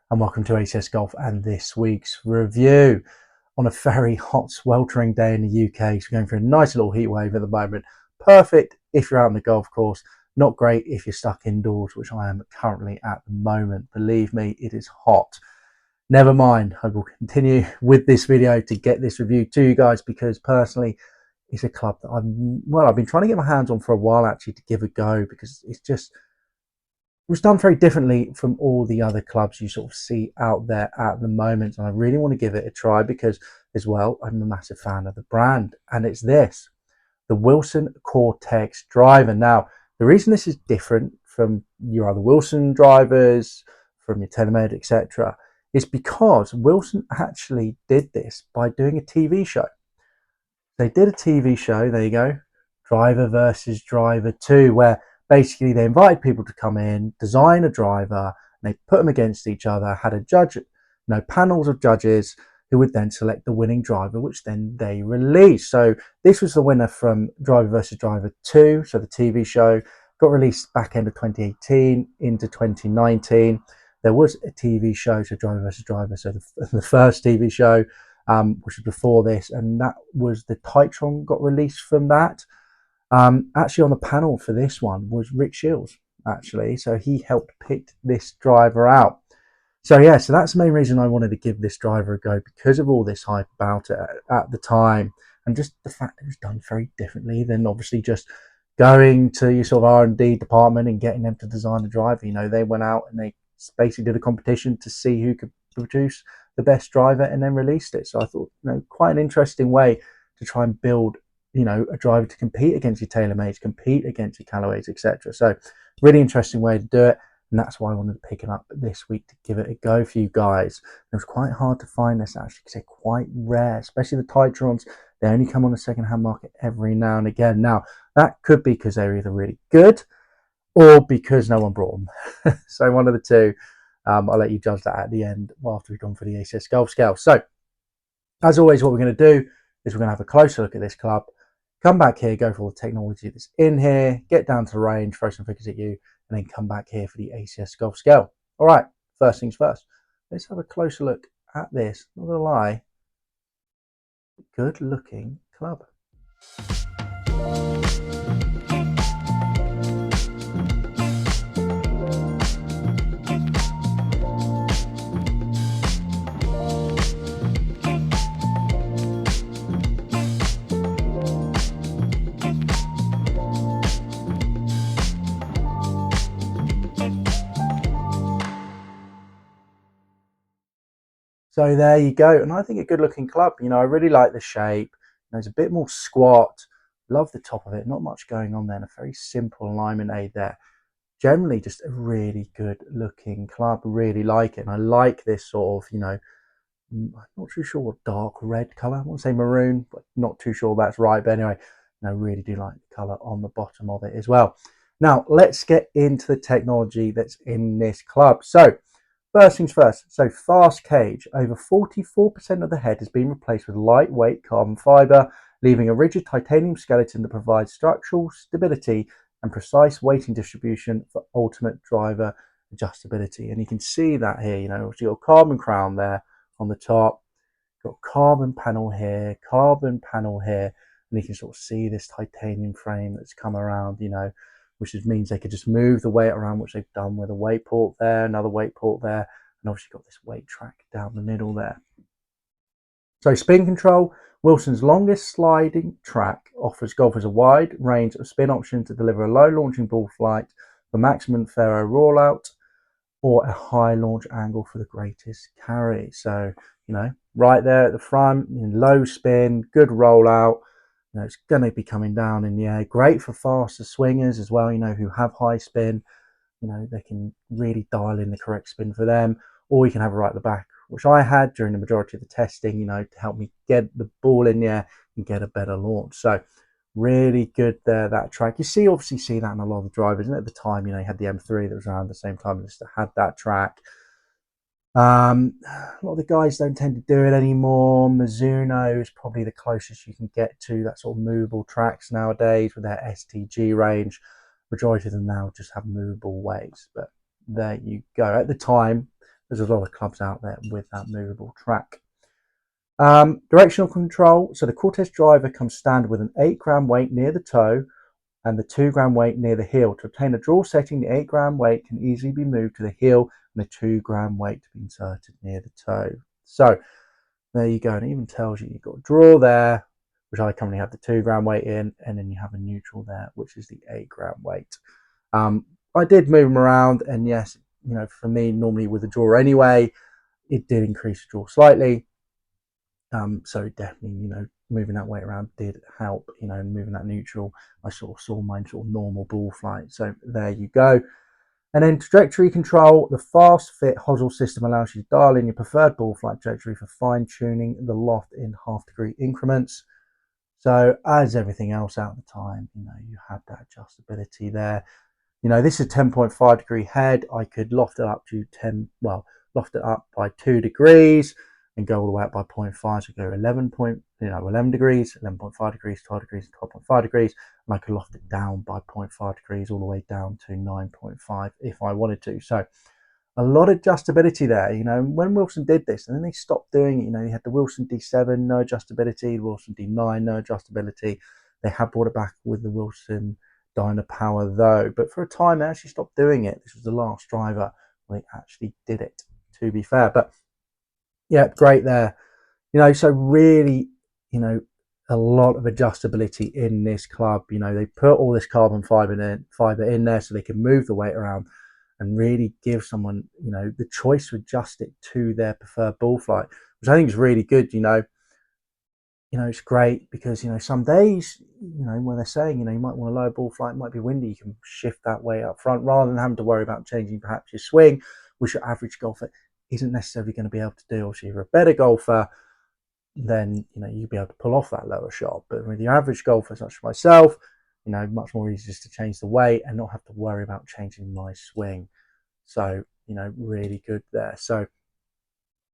and welcome to ACS Golf and this week's review on a very hot, sweltering day in the UK. So we're going for a nice little heat wave at the moment. Perfect if you're out on the golf course, not great if you're stuck indoors, which I am currently at the moment. Believe me, it is hot. Never mind, I will continue with this video to get this review to you guys because personally, it's a club that I've been trying to get my hands on for a while actually to give a go because it was done very differently from all the other clubs you sort of see out there at the moment. And I really want to give it a try because, as well, I'm a massive fan of the brand. And it's this, the Wilson Cortex driver. Now, the reason this is different from your other Wilson drivers, from your TaylorMade, etc., is because Wilson actually did this by doing a TV show. They did a TV show, there you go, Driver versus Driver 2, where basically they invited people to come in, design a driver, and they put them against each other, had a judge, panels of judges who would then select the winning driver, which then they released. So this was the winner from Driver versus Driver 2, so the TV show, got released back end of 2018 into 2019. There was a TV show, so Driver versus Driver, so the first TV show, which was before this, and that was the Titron got released from that. Actually on the panel for this one was Rick Shiels, actually, so he helped pick this driver out. So yeah, so that's the main reason I wanted to give this driver a go, because of all this hype about it at the time, and just the fact that it was done very differently than obviously just going to your sort of R&D department and getting them to design a driver. They went out and they basically did a competition to see who could produce the best driver and then released it. So I thought, quite an interesting way to try and build a driver to compete against your TaylorMades, compete against your Callaways, etc. So really interesting way to do it, and that's why I wanted to pick it up this week to give it a go for you guys. It was quite hard to find this actually because they're quite rare, especially the Titrons. They only come on the second-hand market every now and again. Now that could be because they're either really good or because no one brought them. So one of the two. I'll let you judge that at the end after we've gone for the ACS Golf Scale. So as always, what we're going to do is we're going to have a closer look at this club, come back here, go for all the technology that's in here, get down to the range, throw some figures at you, and then come back here for the ACS Golf Scale. All right, first things first. Let's have a closer look at this. Not gonna lie, good looking club. So there you go, and I think a good looking club. I really like the shape. It's a bit more squat. Love the top of it. Not much going on there. And a very simple alignment aid there. Generally, just a really good looking club. Really like it, and I like this sort of, I'm not too sure what dark red color. I want to say maroon, but not too sure that's right. But anyway, I really do like the color on the bottom of it as well. Now let's get into the technology that's in this club. So first things first, so fast cage. Over 44% of the head has been replaced with lightweight carbon fiber, leaving a rigid titanium skeleton that provides structural stability and precise weighting distribution for ultimate driver adjustability. And you can see that here, you've got carbon crown there on the top, got carbon panel here, and you can sort of see this titanium frame that's come around, which means they could just move the weight around, which they've done with a weight port there, another weight port there, and obviously got this weight track down the middle there. So spin control, Wilson's longest sliding track offers golfers a wide range of spin options to deliver a low launching ball flight for maximum thorough rollout or a high launch angle for the greatest carry. So, right there at the front, low spin, good rollout. It's going to be coming down in the air. Great for faster swingers as well, who have high spin. They can really dial in the correct spin for them. Or you can have it right at the back, which I had during the majority of the testing, to help me get the ball in the air and get a better launch. So really good there, that track. You obviously see that in a lot of the drivers. And at the time, you had the M3 that was around the same time that had that track. A lot of the guys don't tend to do it anymore. Mizuno is probably the closest you can get to that sort of movable tracks nowadays with their STG range. Majority of them now just have movable weights, but there you go. At the time, there's a lot of clubs out there with that movable track. Directional control. So the Cortex driver comes standard with an 8-gram weight near the toe and the 2-gram weight near the heel. To obtain a draw setting, the 8-gram weight can easily be moved to the heel and the 2-gram weight to be inserted near the toe. So there you go. And it even tells you you've got a draw there, which I currently have the 2-gram weight in, and then you have a neutral there, which is the 8-gram weight. I did move them around, and yes, for me, normally with a draw anyway, it did increase the draw slightly. So definitely, moving that weight around did help, and moving that neutral, I sort of saw mine sort of normal ball flight. So there you go. And then trajectory control, the fast fit hosel system allows you to dial in your preferred ball flight trajectory for fine tuning the loft in half-degree increments. So as everything else out at the time, you had that adjustability there. This is 10.5 degree head. I could loft it up to loft it up by 2 degrees and go all the way up by 0.5, so go 11 degrees, 11.5 degrees, 12 degrees, 12.5 degrees, and I could loft it down by 0.5 degrees all the way down to 9.5 if I wanted to. So a lot of adjustability there. When Wilson did this, and then they stopped doing it, you had the Wilson D7, no adjustability, the Wilson D9, no adjustability. They have brought it back with the Wilson Dynapower though, but for a time they actually stopped doing it. This was the last driver when they actually did it, to be fair. But yeah, great there. So really, a lot of adjustability in this club. They put all this carbon fiber in there so they can move the weight around and really give someone, the choice to adjust it to their preferred ball flight, which I think is really good. It's great because, some days, when they're saying, you might want a low ball flight, it might be windy, you can shift that way up front rather than having to worry about changing perhaps your swing, which your average golfer isn't necessarily going to be able to do. Or if you're a better golfer, then, you'll be able to pull off that lower shot. But with your average golfer, such as myself, much more easy just to change the weight and not have to worry about changing my swing. So, really good there. So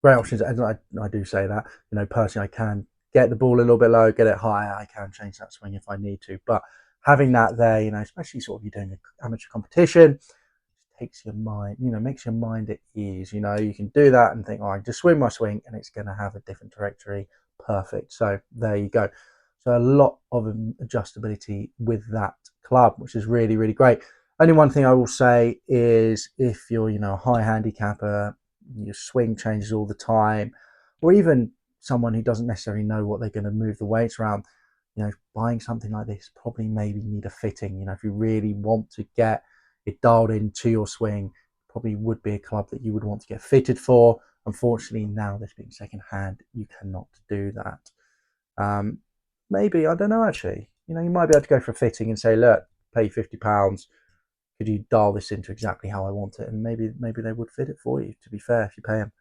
great options. And I do say that, personally, I can get the ball a little bit low, get it higher. I can change that swing if I need to. But having that there, especially sort of you're doing an amateur competition, takes your mind, makes your mind at ease. You can do that and think, all right, just swing my swing and it's going to have a different trajectory. Perfect. So there you go. So a lot of adjustability with that club, which is really, really great. Only one thing I will say is if you're, a high handicapper, your swing changes all the time, or even someone who doesn't necessarily know what they're going to move the weights around, buying something like this probably maybe need a fitting. If you really want to get it dialed into your swing, probably would be a club that you would want to get fitted for. Unfortunately, now this being second hand, you cannot do that. Maybe, I don't know, actually, you might be able to go for a fitting and say, look, pay £50, could you dial this into exactly how I want it? And maybe they would fit it for you, to be fair, if you pay them.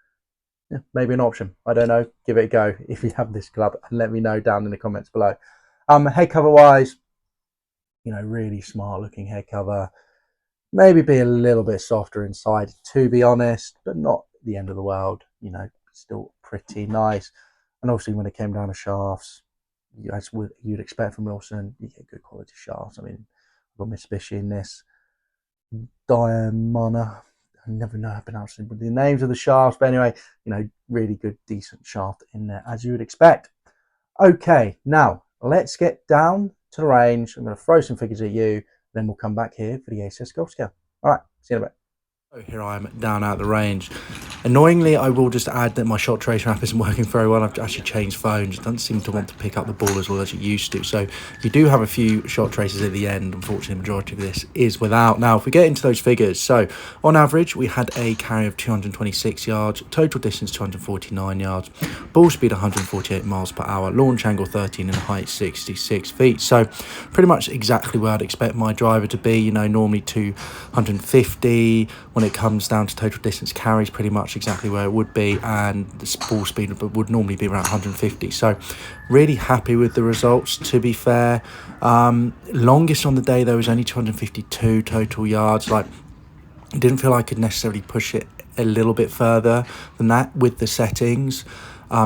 Yeah, maybe an option. I don't know. Give it a go if you have this club and let me know down in the comments below. Head cover wise, really smart looking head cover. Maybe be a little bit softer inside, to be honest, but not the end of the world. Still pretty nice. And obviously, when it came down to shafts, as you'd expect from Wilson, you get good quality shafts. I mean, I've got Mitsubishi in this Diamana. I never know how to pronounce the names of the shafts, but anyway, really good, decent shaft in there, as you would expect. Okay, now let's get down to the range. I'm going to throw some figures at you, then we'll come back here for the ACS Golf Scale. All right, see you in a bit. So here I am down at the range. Annoyingly, I will just add that my shot tracer app isn't working very well. I've actually changed phones. It doesn't seem to want to pick up the ball as well as it used to. So you do have a few shot tracers at the end. Unfortunately, the majority of this is without. Now, if we get into those figures, so on average, we had a carry of 226 yards, total distance 249 yards, ball speed 148 miles per hour, launch angle 13 and height 66 feet. So pretty much exactly where I'd expect my driver to be. Normally 250. When it comes down to total distance carries, pretty much exactly where it would be, and the ball speed would normally be around 150. So really happy with the results, to be fair. Longest on the day though was only 252 total yards. Like, didn't feel I could necessarily push it a little bit further than that with the settings.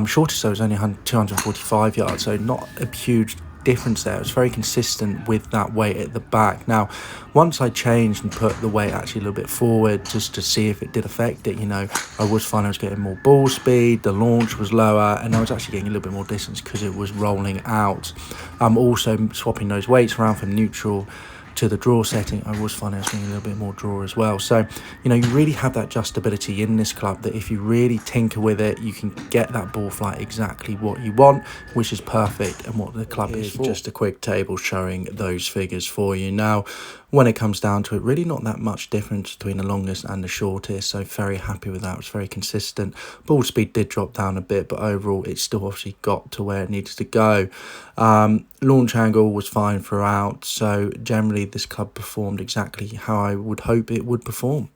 Shortest though was only 245 yards, so not a huge difference there. It was very consistent with that weight at the back. Now, once I changed and put the weight actually a little bit forward just to see if it did affect it, I was finding I was getting more ball speed, the launch was lower, and I was actually getting a little bit more distance because it was rolling out. Also swapping those weights around from neutral to the draw setting, I was finding I was getting a little bit more draw as well. So, you really have that adjustability in this club that if you really tinker with it, you can get that ball flight exactly what you want, which is perfect and what the club is for. Just a quick table showing those figures for you. Now, when it comes down to it, really not that much difference between the longest and the shortest, so very happy with that. It was very consistent. Ball speed did drop down a bit, but overall it still obviously got to where it needed to go. Launch angle was fine throughout, so generally this club performed exactly how I would hope it would perform.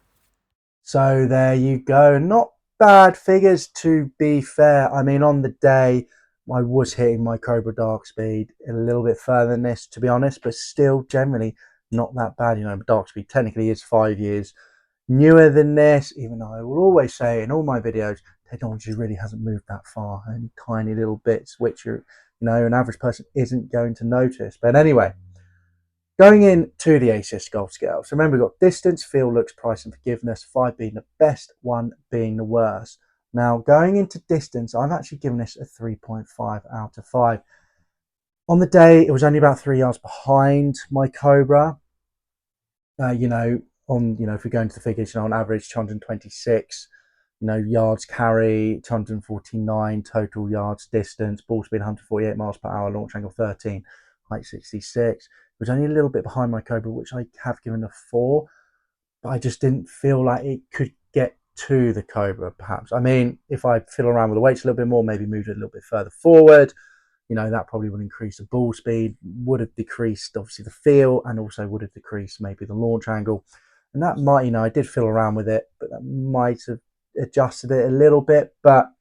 So there you go. Not bad figures, to be fair. I mean, on the day I was hitting my Cobra Dark Speed a little bit further than this, to be honest, but still generally not that bad. Dark Speed technically is 5 years newer than this, even though I will always say in all my videos, technology really hasn't moved that far, only tiny little bits which an average person isn't going to notice. But anyway, going into the ACS golf scale. So remember, we've got distance, feel, looks, price, and forgiveness, 5 being the best, 1 being the worst. Now, going into distance, I've actually given this a 3.5 out of 5. On the day, it was only about 3 yards behind my Cobra. If we go into the figures, on average, 226, yards carry, 249 total yards distance, ball speed 148 miles per hour, launch angle 13, height 66. It was only a little bit behind my Cobra, which I have given a 4, but I just didn't feel like it could get to the Cobra, perhaps. I mean, if I fiddle around with the weights a little bit more, maybe moved it a little bit further forward, that probably would increase the ball speed, would have decreased, obviously, the feel, and also would have decreased maybe the launch angle. And that might, I did fiddle around with it, but that might have adjusted it a little bit. But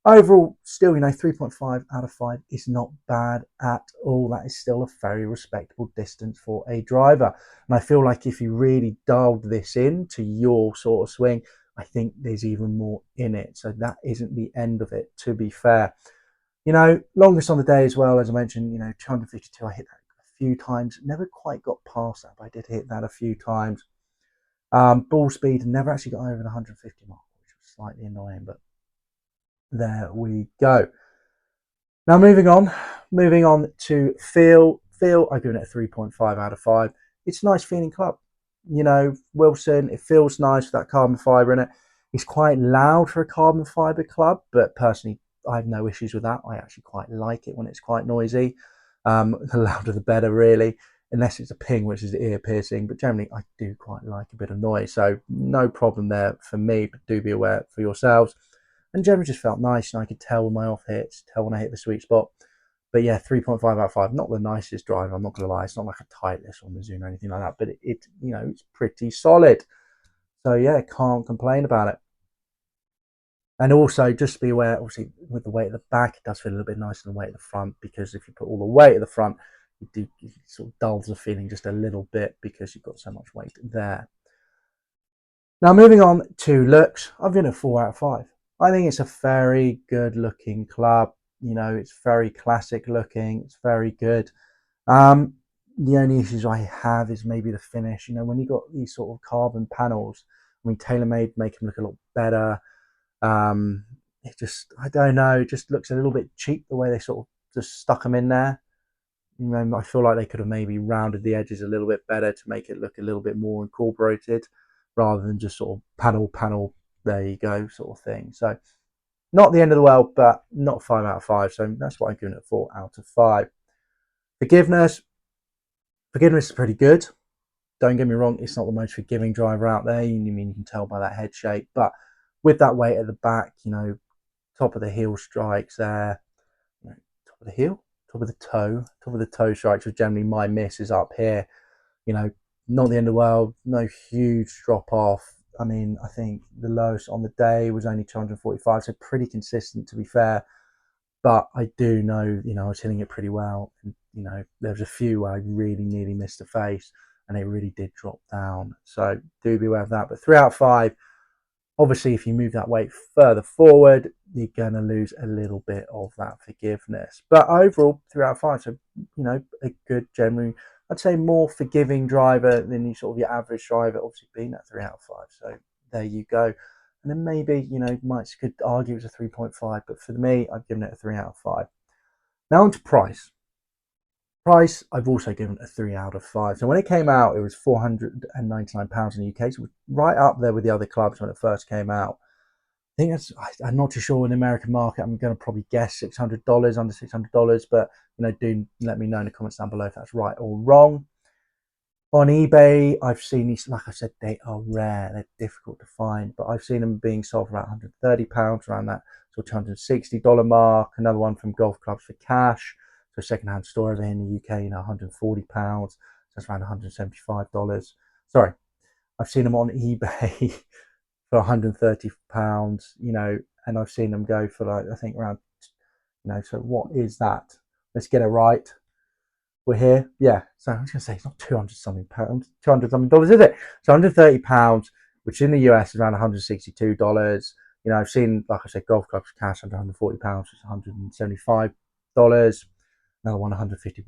overall, still, 3.5 out of 5 is not bad at all. That is still a very respectable distance for a driver. And I feel like if you really dialed this in to your sort of swing, I think there's even more in it. So that isn't the end of it, to be fair. Longest on the day as well, as I mentioned, 252, I hit that a few times. Never quite got past that, but I did hit that a few times. Ball speed never actually got over the 150 mark, which was slightly annoying, but there we go. Now moving on to feel. I've given it a 3.5 out of 5. It's a nice feeling club. Wilson, it feels nice with that carbon fibre in it. It's quite loud for a carbon fibre club, but personally, I have no issues with that. I actually quite like it when it's quite noisy. The louder the better, really, unless it's a ping, which is ear piercing. But generally, I do quite like a bit of noise, so no problem there for me. But do be aware for yourselves. And generally, just felt nice, and I could tell when my off hits, tell when I hit the sweet spot. But yeah, 3.5 out of 5. Not the nicest driver, I'm not going to lie. It's not like a Titleist or Mizuno or anything like that, but it's pretty solid. So yeah, can't complain about it. And also, just be aware, obviously, with the weight at the back, it does feel a little bit nicer than the weight at the front, because if you put all the weight at the front, it sort of dulls the feeling just a little bit because you've got so much weight there. Now, moving on to looks, I've given it a 4 out of 5. I think it's a very good looking club. It's very classic looking. It's very good. The only issues I have is maybe the finish. When you got these sort of carbon panels, TaylorMade make them look a lot better. I don't know, it just looks a little bit cheap the way they sort of just stuck them in there. I feel like they could have maybe rounded the edges a little bit better to make it look a little bit more incorporated, rather than just sort of panel, there you go, sort of thing. So not the end of the world, but not 5 out of 5. So that's why I'm giving it 4 out of 5. Forgiveness is pretty good. Don't get me wrong, it's not the most forgiving driver out there. You can tell by that head shape, but with that weight at the back, top of the heel strikes there, top of the toe strikes, which generally my miss is up here. Not the end of the world, no huge drop off. I think the lowest on the day was only 245, so pretty consistent, to be fair. But I do know, I was hitting it pretty well. And, there was a few where I really nearly missed the face, and it really did drop down. So do be aware of that. But 3 out of 5. Obviously, if you move that weight further forward, you're going to lose a little bit of that forgiveness. But overall, 3 out of 5. So, a good, generally, I'd say more forgiving driver than you sort of your average driver, obviously being at 3 out of 5. So there you go. And then maybe, might could argue it's a 3.5, but for me, I've given it a 3 out of 5. Now on to price. Price, I've also given a 3 out of 5. So when it came out, it was £499 in the UK. So it was right up there with the other clubs when it first came out. I think I'm not too sure in the American market. I'm going to probably guess $600, under $600. But, do let me know in the comments down below if that's right or wrong. On eBay, I've seen these, like I said, they are rare. They're difficult to find. But I've seen them being sold for about £130, around that sort of $260 mark. Another one from Golf Clubs for Cash. So secondhand store over here in the UK, £140. So that's around $175. Sorry, I've seen them on eBay for £130, and I've seen them go for I think around, so what is that? Let's get it right. We're here. Yeah. So I was going to say it's not 200 something pounds, $200 something dollars, is it? So £130, which in the US is around $162. I've seen, like I said, Golf Clubs Cash under £140, which is $175. Another one, £151, which is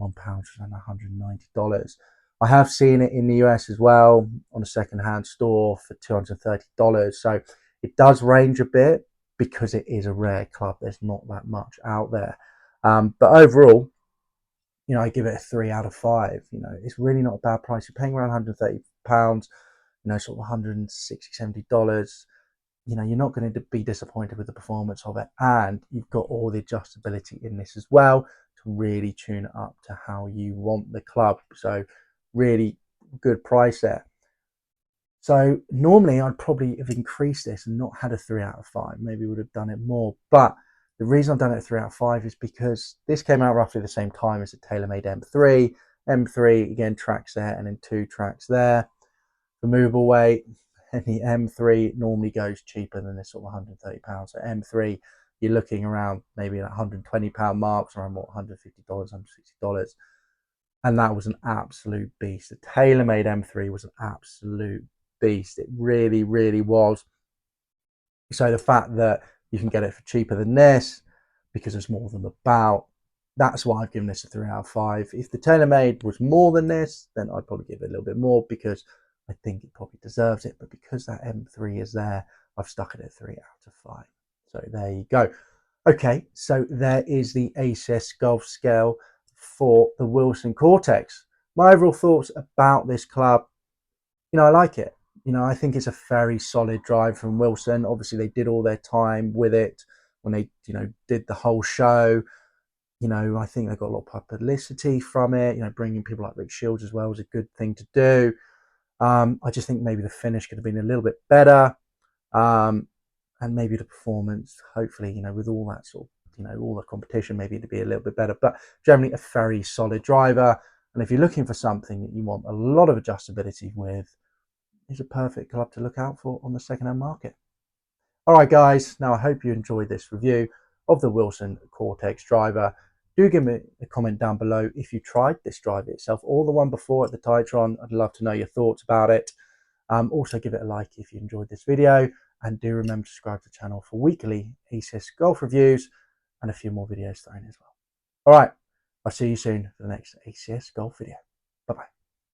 around $190. I have seen it in the US as well on a second-hand store for $230. So it does range a bit because it is a rare club. There's not that much out there. But overall, I give it a 3 out of 5. It's really not a bad price. You're paying around £130, sort of $160, $70. You're not going to be disappointed with the performance of it. And you've got all the adjustability in this as well to really tune it up to how you want the club. So really good price there. So normally I'd probably have increased this and not had a 3 out of 5. Maybe would have done it more. But the reason I've done it a 3 out of 5 is because this came out roughly the same time as the TaylorMade M3. M3, again, tracks there and then 2 tracks there. The movable weight, and the M3 normally goes cheaper than this sort of £130. So M3, you're looking around maybe at £120 marks, around what, $150, $160. And that was an absolute beast. The TaylorMade M3 was an absolute beast. It really, really was. So the fact that you can get it for cheaper than this, because there's more of them about, that's why I've given this a 3 out of 5. If the TaylorMade was more than this, then I'd probably give it a little bit more because I think it probably deserves it. But because that M3 is there, I've stuck it at 3 out of 5. So there you go. Okay, so there is the ACS golf scale for the Wilson Cortex. My overall thoughts about this club, I like it. I think it's a very solid drive from Wilson. Obviously, they did all their time with it when they, did the whole show. I think they got a lot of publicity from it. Bringing people like Rick Shiels as well was a good thing to do. I just think maybe the finish could have been a little bit better. And maybe the performance, hopefully, with all that sort of, all the competition, maybe it'd be a little bit better. But generally a very solid driver. And if you're looking for something that you want a lot of adjustability with, it's a perfect club to look out for on the second-hand market. All right, guys. Now, I hope you enjoyed this review of the Wilson Cortex driver. Do give me a comment down below if you tried this driver itself or the one before at the Titron. I'd love to know your thoughts about it. Also, give it a like if you enjoyed this video. And do remember to subscribe to the channel for weekly ACS golf reviews and a few more videos thrown as well. All right. I'll see you soon for the next ACS golf video. Bye-bye.